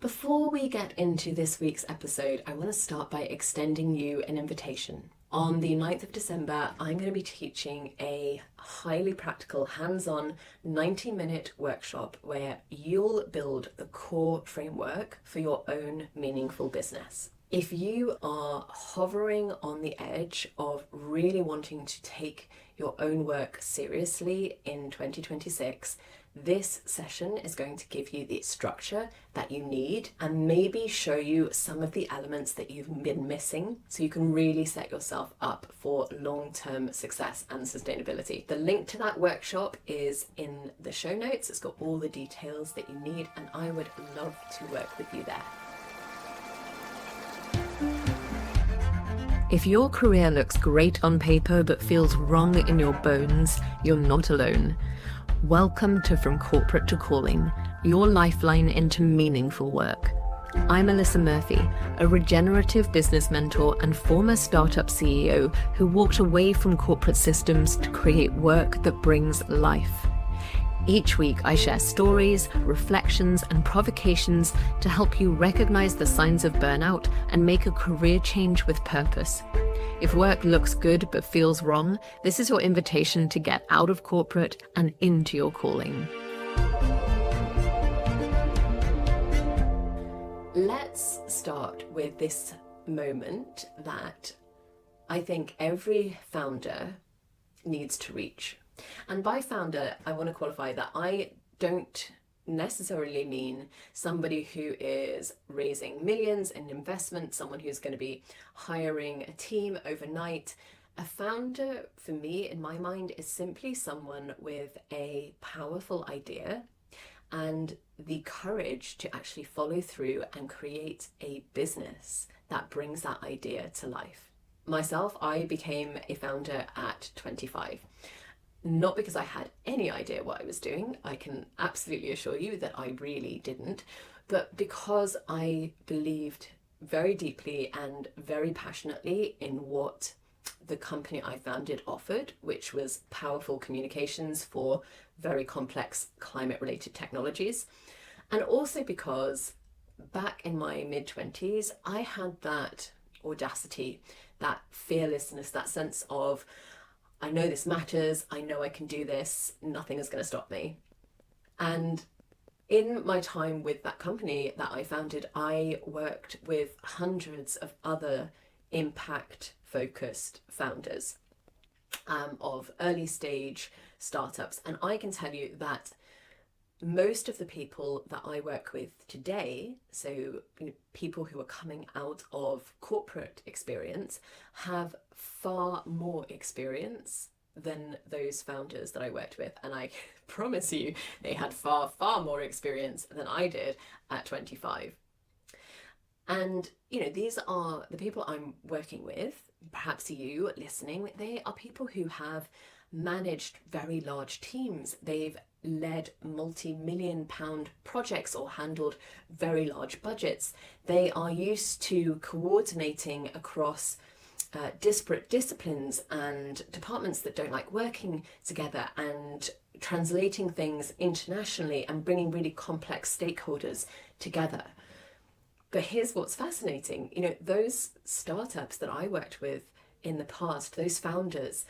Before we get into this week's episode, I want to start by extending you an invitation. On the 9th of December, I'm going to be teaching a highly practical, hands-on 90-minute workshop where you'll build the core framework for your own meaningful business. If you are hovering on the edge of really wanting to take your own work seriously in 2026, this session is going to give you the structure that you need and maybe show you some of the elements that you've been missing so you can really set yourself up for long-term success and sustainability. The link to that workshop is in the show notes. It's got all the details that you need, and I would love to work with you there. If your career looks great on paper but feels wrong in your bones, you're not alone. Welcome to From Corporate to Calling, your lifeline into meaningful work. I'm Alyssa Murphy, a regenerative business mentor and former startup CEO who walked away from corporate systems to create work that brings life. Each week, I share stories, reflections, and provocations to help you recognize the signs of burnout and make a career change with purpose. If work looks good but feels wrong, this is your invitation to get out of corporate and into your calling. Let's start with this moment that I think every founder needs to reach. And by founder, I want to qualify that I don't necessarily mean somebody who is raising millions in investment, someone who's going to be hiring a team overnight. A founder, for me, in my mind, is simply someone with a powerful idea and the courage to actually follow through and create a business that brings that idea to life. Myself, I became a founder at 25. Not because I had any idea what I was doing, I can absolutely assure you that I really didn't, but because I believed very deeply and very passionately in what the company I founded offered, which was powerful communications for very complex climate-related technologies. And also because back in my mid-20s, I had that audacity, that fearlessness, that sense of, I know this matters, I know I can do this, nothing is going to stop me. And in my time with that company that I founded, I worked with hundreds of other impact-focused founders of early stage startups. And I can tell you that most of the people that I work with today, so people who are coming out of corporate experience, have far more experience than those founders that I worked with. And I promise you, they had far, far more experience than I did at 25. And, these are the people I'm working with, perhaps you listening, they are people who have managed very large teams. They've led multi-million pound projects or handled very large budgets. They are used to coordinating across disparate disciplines and departments that don't like working together and translating things internationally and bringing really complex stakeholders together. But here's what's fascinating. Those startups that I worked with in the past, those founders,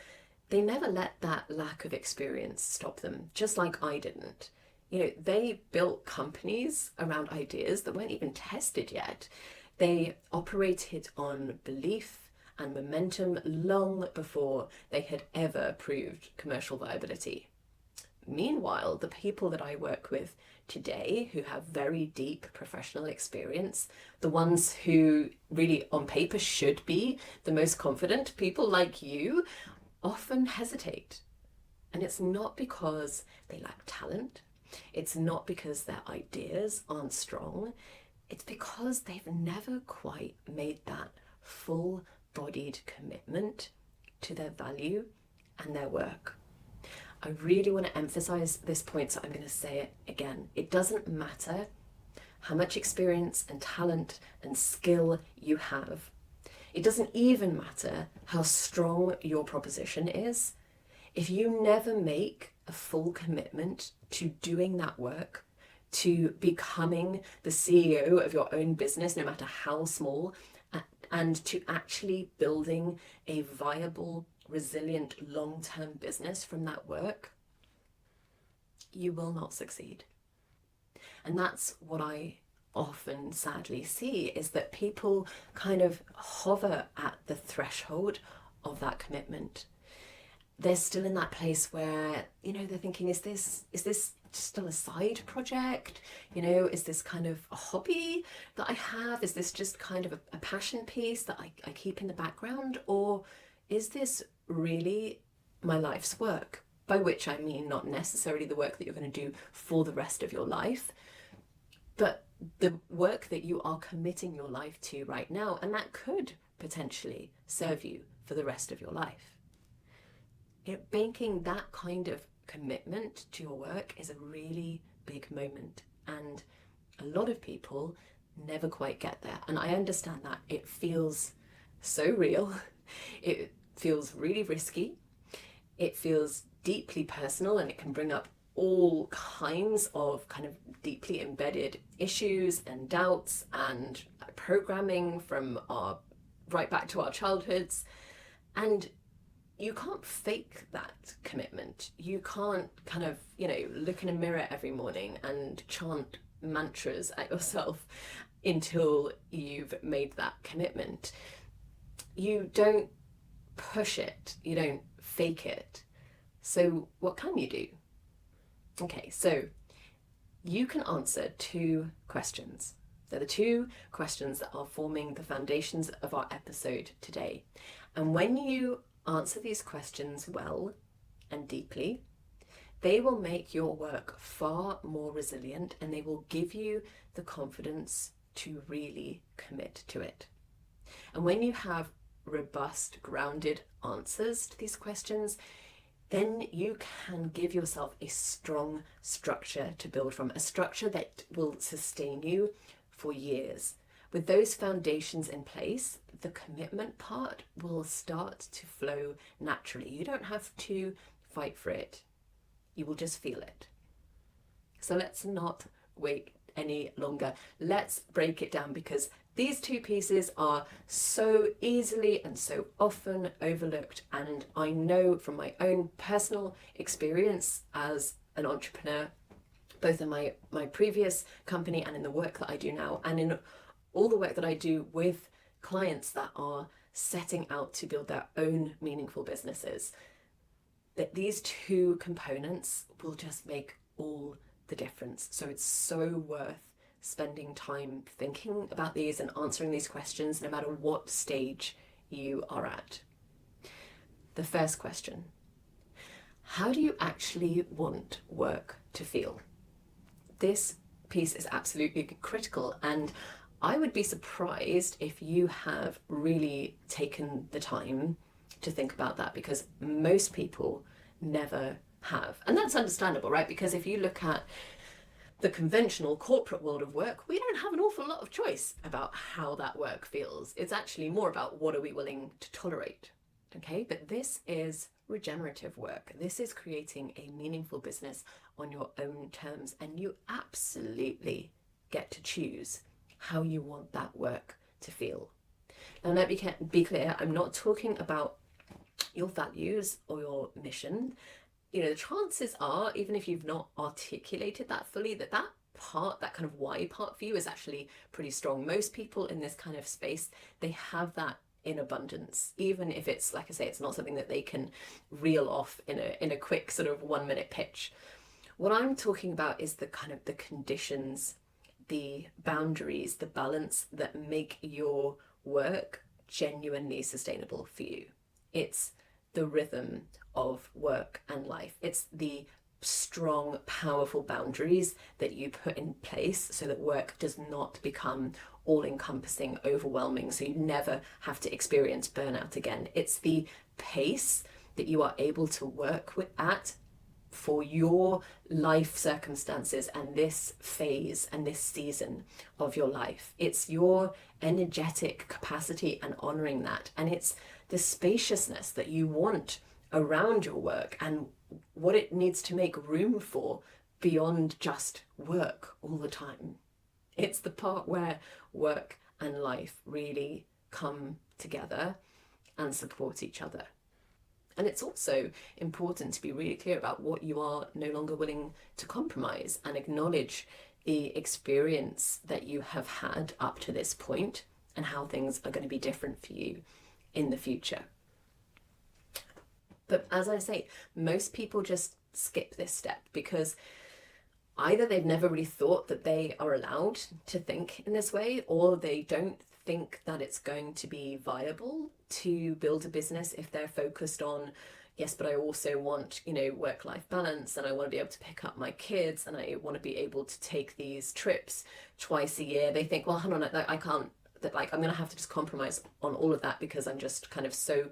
they never let that lack of experience stop them, just like I didn't. They built companies around ideas that weren't even tested yet. They operated on belief and momentum long before they had ever proved commercial viability. Meanwhile, the people that I work with today who have very deep professional experience, the ones who really on paper should be the most confident, people like you, often hesitate. And it's not because they lack talent. It's not because their ideas aren't strong. It's because they've never quite made that full-bodied commitment to their value and their work. I really want to emphasize this point, so I'm going to say it again. It doesn't matter how much experience and talent and skill you have. It doesn't even matter how strong your proposition is. If you never make a full commitment to doing that work, to becoming the CEO of your own business, no matter how small, and to actually building a viable, resilient, long-term business from that work, you will not succeed. And that's what I often sadly see, is that people kind of hover at the threshold of that commitment. They're still in that place where, they're thinking, is this still a side project? Is this kind of a hobby that I have? Is this just kind of a passion piece that I keep in the background? Or is this really my life's work? By which I mean not necessarily the work that you're going to do for the rest of your life, but the work that you are committing your life to right now, and that could potentially serve you for the rest of your life. Making that kind of commitment to your work is a really big moment, and a lot of people never quite get there. And I understand that it feels so real, it feels really risky, it feels deeply personal, and it can bring up all kinds of kind of deeply embedded issues and doubts and programming from right back to our childhoods. And you can't fake that commitment. You can't kind of, look in a mirror every morning and chant mantras at yourself until you've made that commitment. You don't push it. You don't fake it. So what can you do? Okay, so you can answer 2 questions. They're the 2 questions that are forming the foundations of our episode today. And when you answer these questions well and deeply, they will make your work far more resilient, and they will give you the confidence to really commit to it. And when you have robust, grounded answers to these questions, then you can give yourself a strong structure to build from, a structure that will sustain you for years. With those foundations in place, the commitment part will start to flow naturally. You don't have to fight for it. You will just feel it. So let's not wait any longer. Let's break it down, because these 2 pieces are so easily and so often overlooked. And I know from my own personal experience as an entrepreneur, both in my previous company and in the work that I do now, and in all the work that I do with clients that are setting out to build their own meaningful businesses, that these 2 components will just make all the difference. So it's so worth spending time thinking about these and answering these questions, no matter what stage you are at. The first question: how do you actually want work to feel? This piece is absolutely critical, and I would be surprised if you have really taken the time to think about that, because most people never have. And that's understandable, right? Because if you look at the conventional corporate world of work, we don't have an awful lot of choice about how that work feels. It's actually more about what are we willing to tolerate. Okay, but this is regenerative work. This is creating a meaningful business on your own terms, and you absolutely get to choose how you want that work to feel. Now, let me be clear, I'm not talking about your values or your mission. The chances are, even if you've not articulated that fully, that part, that kind of why part for you is actually pretty strong. Most people in this kind of space, they have that in abundance, even if it's, like I say, it's not something that they can reel off in a quick sort of 1-minute pitch. What I'm talking about is the kind of the conditions, the boundaries, the balance that make your work genuinely sustainable for you. It's the rhythm of work and life. It's the strong, powerful boundaries that you put in place so that work does not become all-encompassing, overwhelming, so you never have to experience burnout again. It's the pace that you are able to work at for your life circumstances and this phase and this season of your life. It's your energetic capacity and honoring that. And it's the spaciousness that you want around your work and what it needs to make room for beyond just work all the time. It's the part where work and life really come together and support each other. And it's also important to be really clear about what you are no longer willing to compromise, and acknowledge the experience that you have had up to this point and how things are going to be different for you in the future. But as I say, most people just skip this step because either they've never really thought that they are allowed to think in this way, or they don't think that it's going to be viable to build a business if they're focused on, yes, but I also want, work-life balance, and I want to be able to pick up my kids, and I want to be able to take these trips twice a year. They think, well, hang on, I can't, I'm going to have to just compromise on all of that because I'm just kind of so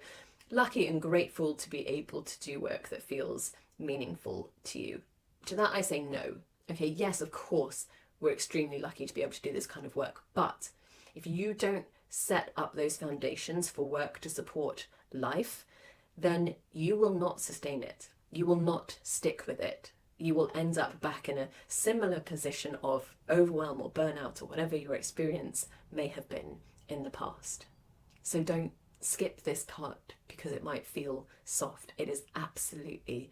lucky and grateful to be able to do work that feels meaningful to you. To that I say no. Okay, yes, of course, we're extremely lucky to be able to do this kind of work, but if you don't set up those foundations for work to support life, then you will not sustain it. You will not stick with it. You will end up back in a similar position of overwhelm or burnout or whatever your experience may have been in the past. So don't skip this part because it might feel soft. It is absolutely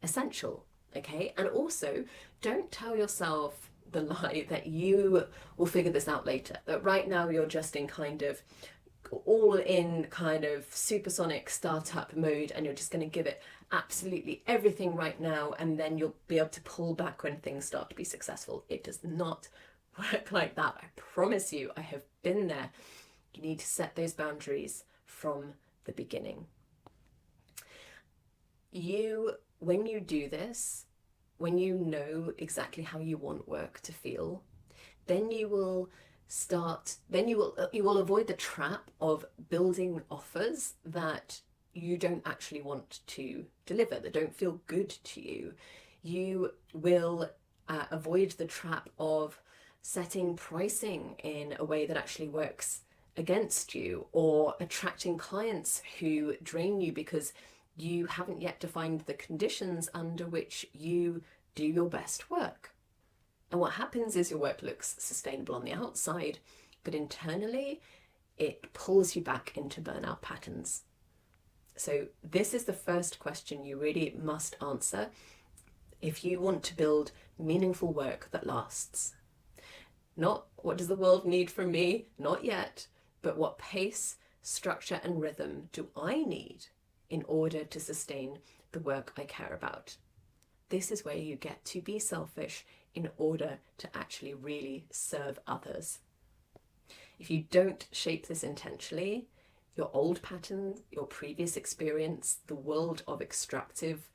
essential, okay? And also, don't tell yourself the lie that you will figure this out later, that right now you're just in kind of all in kind of supersonic startup mode and you're just going to give it absolutely everything right now, and then you'll be able to pull back when things start to be successful. It does not work like that. I promise you, I have been there. You need to set those boundaries from the beginning. When you do this, when you know exactly how you want work to feel, then you will avoid the trap of building offers that you don't actually want to deliver, that don't feel good to you. You will avoid the trap of setting pricing in a way that actually works against you, or attracting clients who drain you because you haven't yet defined the conditions under which you do your best work. And what happens is your work looks sustainable on the outside, but internally it pulls you back into burnout patterns. So this is the first question you really must answer if you want to build meaningful work that lasts. Not what does the world need from me? Not yet. But what pace, structure, and rhythm do I need in order to sustain the work I care about? This is where you get to be selfish in order to actually really serve others. If you don't shape this intentionally, your old patterns, your previous experience, the world of extractive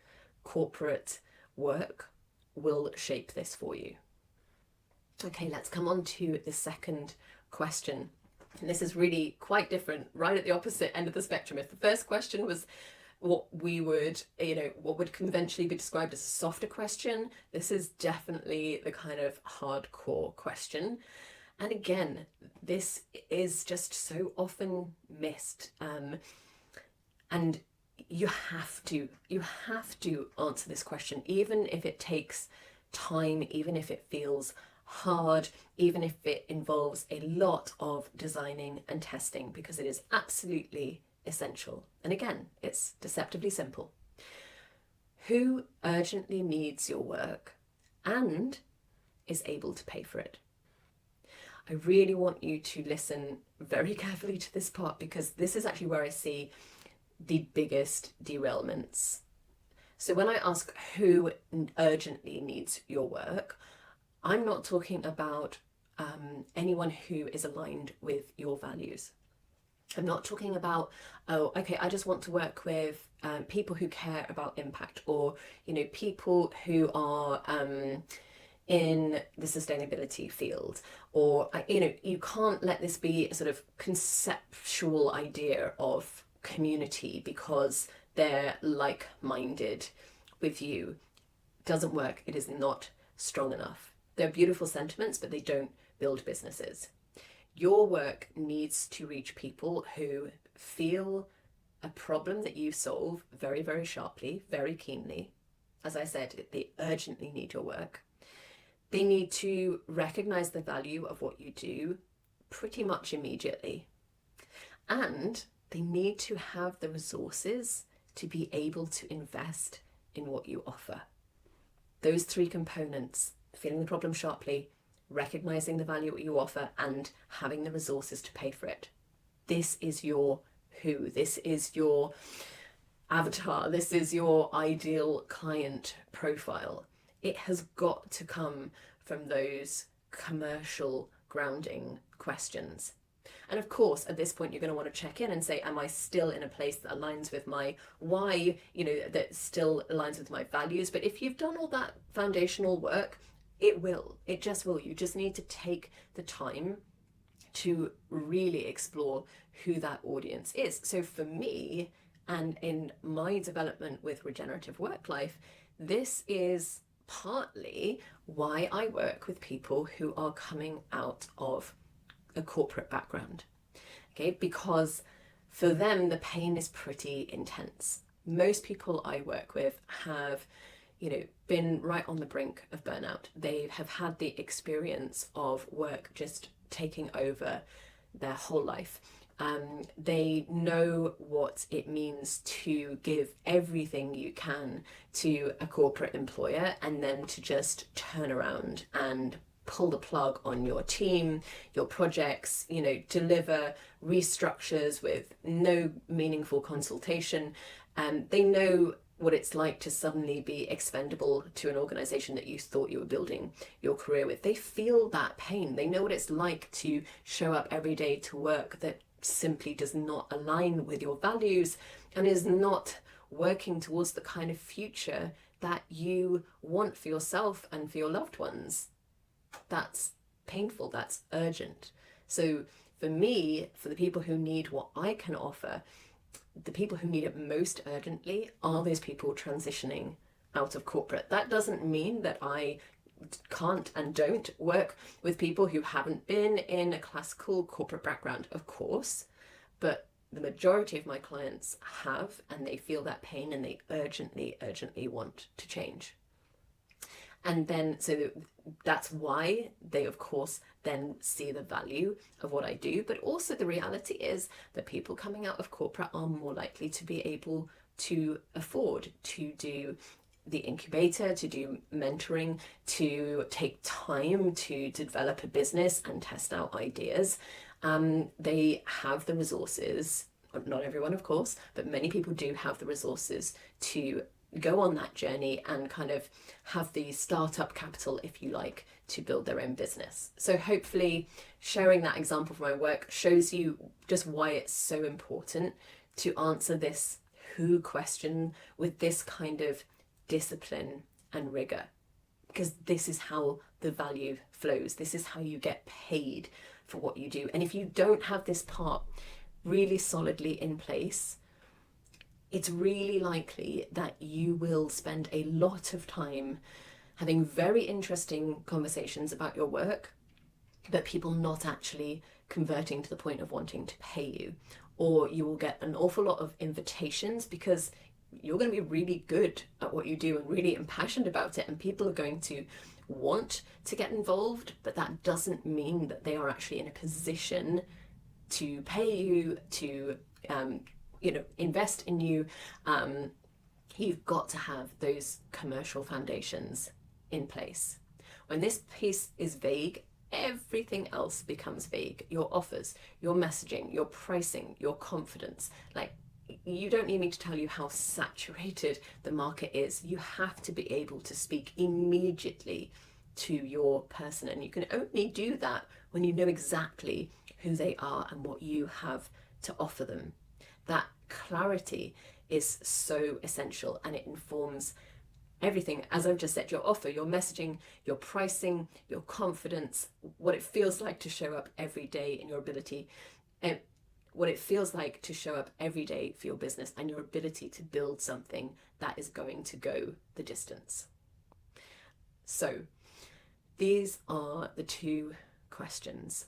corporate work will shape this for you. Okay, let's come on to the second question. And this is really quite different, right at the opposite end of the spectrum. If the first question was what would conventionally be described as a softer question, this is definitely the kind of hardcore question. And again, this is just so often missed. And you have to answer this question, even if it takes time, even if it feels hard, even if it involves a lot of designing and testing, because it is absolutely essential. And again, it's deceptively simple. Who urgently needs your work and is able to pay for it? I really want you to listen very carefully to this part, because this is actually where I see the biggest derailments. So when I ask who urgently needs your work, I'm not talking about anyone who is aligned with your values. I'm not talking about, oh, okay, I just want to work with people who care about impact, or, people who are in the sustainability field, or, you can't let this be a sort of conceptual idea of community because they're like-minded with you. It doesn't work. It is not strong enough. They're beautiful sentiments, but they don't build businesses. Your work needs to reach people who feel a problem that you solve very, very sharply, very keenly, as I said, they urgently need your work. They need to recognize the value of what you do pretty much immediately. And they need to have the resources to be able to invest in what you offer. Those three components: feeling the problem sharply, recognizing the value that you offer, and having the resources to pay for it. This is your who. This is your avatar. This is your ideal client profile. It has got to come from those commercial grounding questions. And of course, at this point, you're going to want to check in and say, am I still in a place that aligns with my why, that still aligns with my values? But if you've done all that foundational work, it just will. You just need to take the time to really explore who that audience is. So for me, and in my development with regenerative work life, this is partly why I work with people who are coming out of a corporate background. Okay, because for them the pain is pretty intense. Most people I work with have been right on the brink of burnout. They have had the experience of work just taking over their whole life. They know what it means to give everything you can to a corporate employer and then to just turn around and pull the plug on your team, your projects, deliver restructures with no meaningful consultation. They know what it's like to suddenly be expendable to an organization that you thought you were building your career with. They feel that pain. They know what it's like to show up every day to work that simply does not align with your values and is not working towards the kind of future that you want for yourself and for your loved ones. That's painful, that's urgent. So for me, for the people who need what I can offer, the people who need it most urgently are those people transitioning out of corporate. That doesn't mean that I can't and don't work with people who haven't been in a classical corporate background, of course, but the majority of my clients have, and they feel that pain and they urgently want to change. And then, so that's why they, of course, then see the value of what I do. But also the reality is that people coming out of corporate are more likely to be able to afford to do the incubator, to do mentoring, to take time to develop a business and test out ideas. They have the resources, not everyone, of course, but many people do have the resources to go on that journey and kind of have the startup capital, if you like, to build their own business. So hopefully sharing that example from my work shows you just why it's so important to answer this who question with this kind of discipline and rigor, because this is how the value flows. This is how you get paid for what you do. And if you don't have this part really solidly in place, it's really likely that you will spend a lot of time having very interesting conversations about your work, but people not actually converting to the point of wanting to pay you. Or you will get an awful lot of invitations because you're going to be really good at what you do and really impassioned about it, and people are going to want to get involved, but that doesn't mean that they are actually in a position to pay you, to invest in you. You've got to have those commercial foundations in place. When this piece is vague, everything else becomes vague. Your offers, your messaging, your pricing, your confidence. Like, you don't need me to tell you how saturated the market is. You have to be able to speak immediately to your person, and you can only do that when you know exactly who they are and what you have to offer them. That clarity is so essential, and it informs everything, as I've just said: your offer, your messaging, your pricing, your confidence, what it feels like to show up every day in your ability, and what it feels like to show up every day for your business, and your ability to build something that is going to go the distance. So these are the two questions,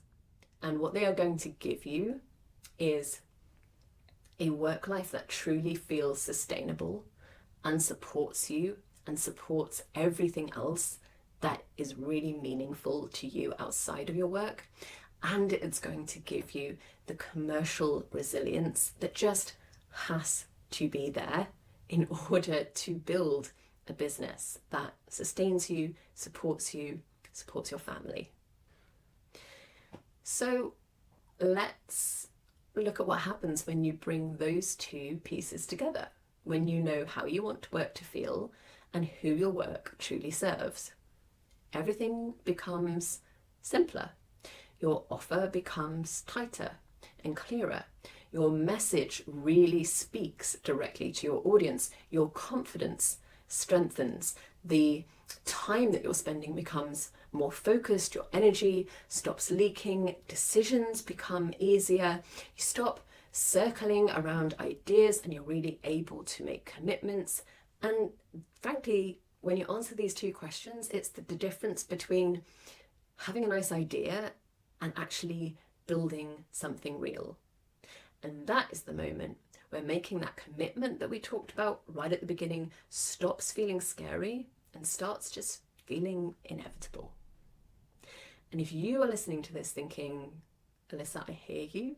and what they are going to give you is a work life that truly feels sustainable and supports you and supports everything else that is really meaningful to you outside of your work. And it's going to give you the commercial resilience that just has to be there in order to build a business that sustains you, supports your family. So let's look at what happens when you bring those two pieces together, when you know how you want work to feel and who your work truly serves. Everything becomes simpler. Your offer becomes tighter and clearer. Your message really speaks directly to your audience. Your confidence strengthens. The time that you're spending becomes more focused. Your energy stops leaking. Decisions become easier. You stop circling around ideas and you're really able to make commitments. And frankly, when you answer these two questions, it's the difference between having a nice idea and actually building something real. And that is the moment where making that commitment that we talked about right at the beginning stops feeling scary and starts just feeling inevitable. And if you are listening to this thinking, Alyssa, I hear you.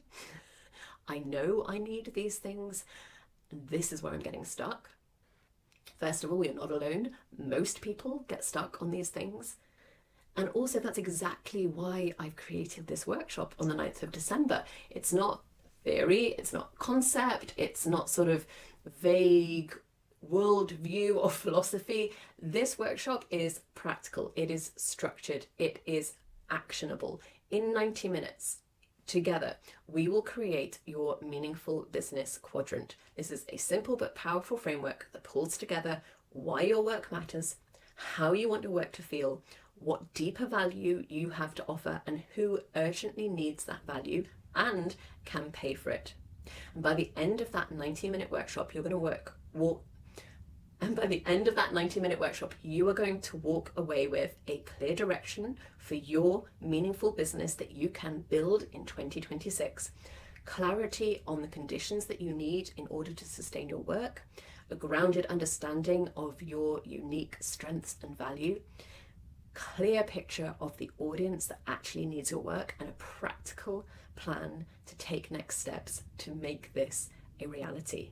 I know I need these things. And this is where I'm getting stuck. First of all, you're not alone. Most people get stuck on these things. And also that's exactly why I've created this workshop on the 9th of December. It's not theory, it's not concept, it's not sort of vague worldview or philosophy. This workshop is practical, it is structured, it is actionable. In 90 minutes, together, we will create your meaningful business quadrant. This is a simple but powerful framework that pulls together why your work matters, how you want your work to feel, what deeper value you have to offer, and who urgently needs that value and can pay for it. And by the end of that 90-minute workshop, you're going to by the end of that 90-minute workshop, you are going to walk away with a clear direction for your meaningful business that you can build in 2026, clarity on the conditions that you need in order to sustain your work, a grounded understanding of your unique strengths and value, clear picture of the audience that actually needs your work, and a practical plan to take next steps to make this a reality.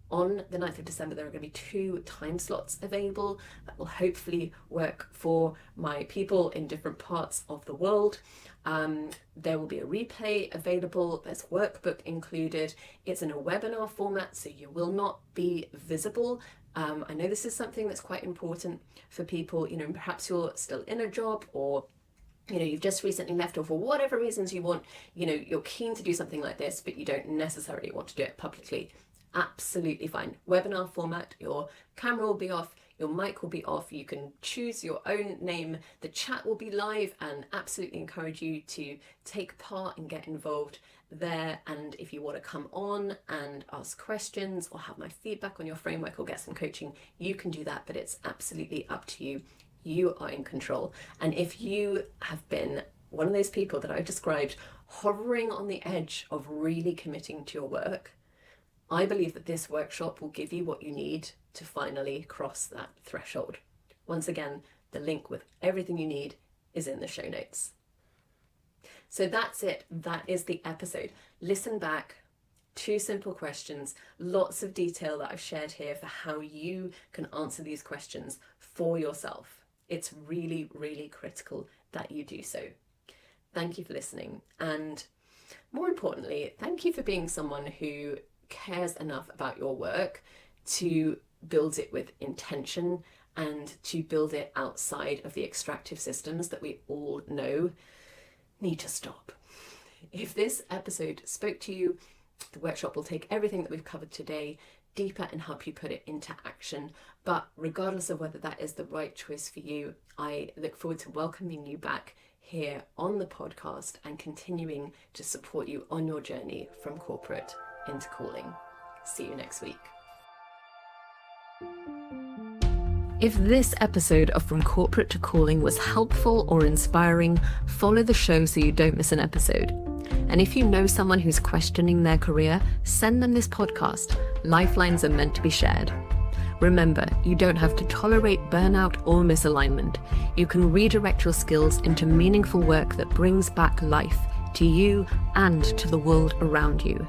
On the 9th of December, there are going to be 2 time slots available that will hopefully work for my people in different parts of the world. There will be a replay available. There's workbook included. It's in a webinar format, so you will not be visible. I know this is something that's quite important for people, perhaps you're still in a job, or you've just recently left, or for whatever reasons you want, you're keen to do something like this, but you don't necessarily want to do it publicly. Absolutely fine. Webinar format, your camera will be off, your mic will be off, you can choose your own name, the chat will be live, and absolutely encourage you to take part and get involved there. And if you want to come on and ask questions or have my feedback on your framework or get some coaching, you can do that, but it's absolutely up to you. You are in control. And if you have been one of those people that I've described hovering on the edge of really committing to your work, I believe that this workshop will give you what you need to finally cross that threshold. Once again, the link with everything you need is in the show notes. So that's it. That is the episode. Listen back. 2 simple questions, lots of detail that I've shared here for how you can answer these questions for yourself. It's really, really critical that you do so. Thank you for listening. And more importantly, thank you for being someone who cares enough about your work to build it with intention and to build it outside of the extractive systems that we all know need to stop. If this episode spoke to you, the workshop will take everything that we've covered today deeper and help you put it into action. But regardless of whether that is the right choice for you, I look forward to welcoming you back here on the podcast and continuing to support you on your journey from corporate into calling. See you next week. If this episode of From Corporate to Calling was helpful or inspiring, follow the show so you don't miss an episode. And if you know someone who's questioning their career, send them this podcast. Lifelines are meant to be shared. Remember, you don't have to tolerate burnout or misalignment. You can redirect your skills into meaningful work that brings back life to you and to the world around you.